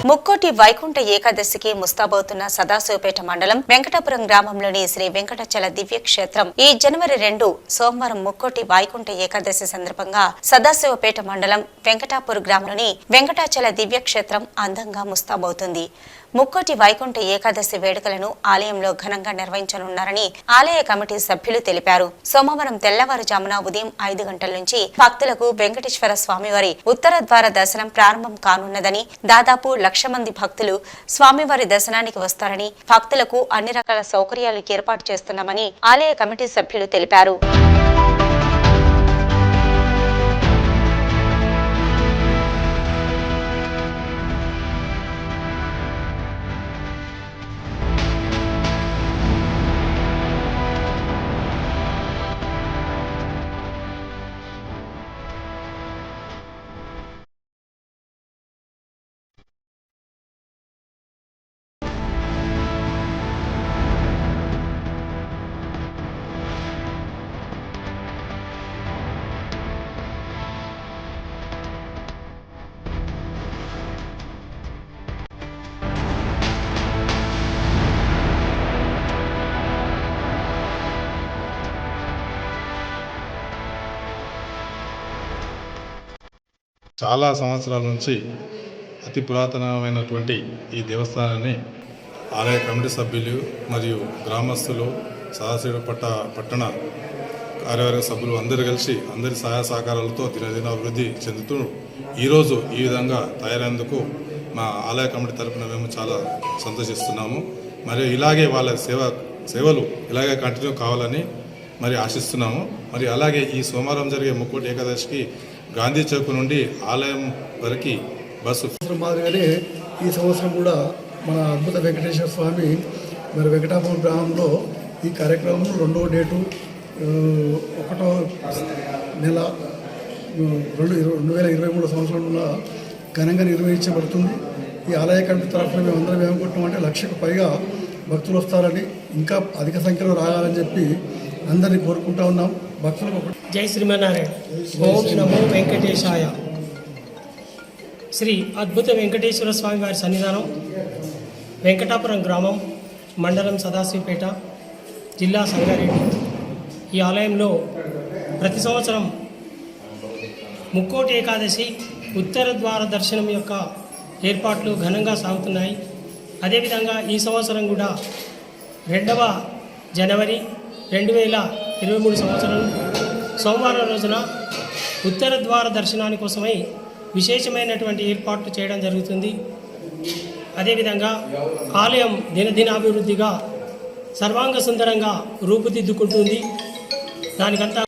ముక్కోటి వైకుంఠ ఏకాదశికి ముస్తాబవుతున్న సదాశివపేట మండలం వెంకటాపురం గ్రామంలోని శ్రీ వెంకటాచల దివ్యక్షేత్రం ఈ జనవరి 2 సోమవారం ముక్కోటి వైకుంఠ ఏకాదశి సందర్భంగా సదాశివపేట మండలం వెంకటాపురం గ్రామంలోని వెంకటాచల దివ్యక్షేత్రం అందంగా ముస్తాబవుతుంది. ముక్కోటి వైకుంఠ ఏకాదశి వేడుకలను ఆలయంలో ఘనంగా నిర్వహించనున్నారని ఆలయ కమిటీ సభ్యులు తెలిపారు. సోమవారం తెల్లవారుజామున ఉదయం 5 గంటల నుంచి భక్తులకు వెంకటేశ్వర స్వామివారి ఉత్తర ద్వార దర్శనం ప్రారంభం కానున్నదని, దాదాపు 1,00,000 మంది భక్తులు స్వామివారి దర్శనానికి వస్తారని, భక్తులకు అన్ని రకాల సౌకర్యాలు ఏర్పాటు చేస్తున్నామని ఆలయ కమిటీ సభ్యులు తెలిపారు. చాలా సంవత్సరాల నుంచి అతి పురాతనమైనటువంటి ఈ దేవస్థానాన్ని ఆలయ కమిటీ సభ్యులు మరియు గ్రామస్తులు, సదాశివపేట పట్టణ కార్యవర్గ సభ్యులు అందరూ కలిసి అందరి సహాయ సహకారాలతో దినదిన అభివృద్ధి చెందుతూ ఈరోజు ఈ విధంగా తయారైనందుకు మా ఆలయ కమిటీ తరఫున మేము చాలా సంతోషిస్తున్నాము. మరియు ఇలాగే వాళ్ళ సేవలు ఇలాగే కంటిన్యూ కావాలని మరి ఆశిస్తున్నాము. మరి అలాగే ఈ సోమవారం జరిగే ముక్కోటి ఏకాదశికి గాంధీ చౌక్ నుండి ఆలయం వరకు బస్సు మాదిరిగానే ఈ సంవత్సరం కూడా మన అద్భుత వెంకటేశ్వర స్వామి మరి వెంకటాపురం గ్రామంలో ఈ కార్యక్రమం 2వ డేటు 1వ నెల 2023 సంవత్సరంలో ఘనంగా నిర్వహించబడుతుంది. ఈ ఆలయ కమిటీ తరఫున మేము అందరం ఏమనుకుంటున్నామంటే 1,00,000కు పైగా భక్తులు వస్తారని, ఇంకా అధిక సంఖ్యలో రాగాలని చెప్పి అందరినీ కోరుకుంటా ఉన్నాం. భక్తులకు జై శ్రీమన్నారాయణ. ఓం నమో వెంకటేశాయ. శ్రీ అద్భుత వెంకటేశ్వర స్వామి వారి సన్నిధానం వెంకటాపురం గ్రామం, మండలం సదాశివపేట, జిల్లా సంగారెడ్డి. ఈ ఆలయంలో ప్రతి సంవత్సరం ముక్కోటి ఏకాదశి ఉత్తర ద్వార దర్శనం యొక్క ఏర్పాట్లు ఘనంగా సాగుతున్నాయి. అదేవిధంగా ఈ సంవత్సరం కూడా 2వ జనవరి 2023 సంవత్సరం సోమవారం రోజున ఉత్తర ద్వార దర్శనాని కోసమై విశేషమైనటువంటి ఏర్పాట్లు చేయడం జరుగుతుంది. అదేవిధంగా ఆలయం దినదినాభివృద్ధిగా సర్వాంగ సుందరంగా రూపుదిద్దుకుంటుంది. దానికంతా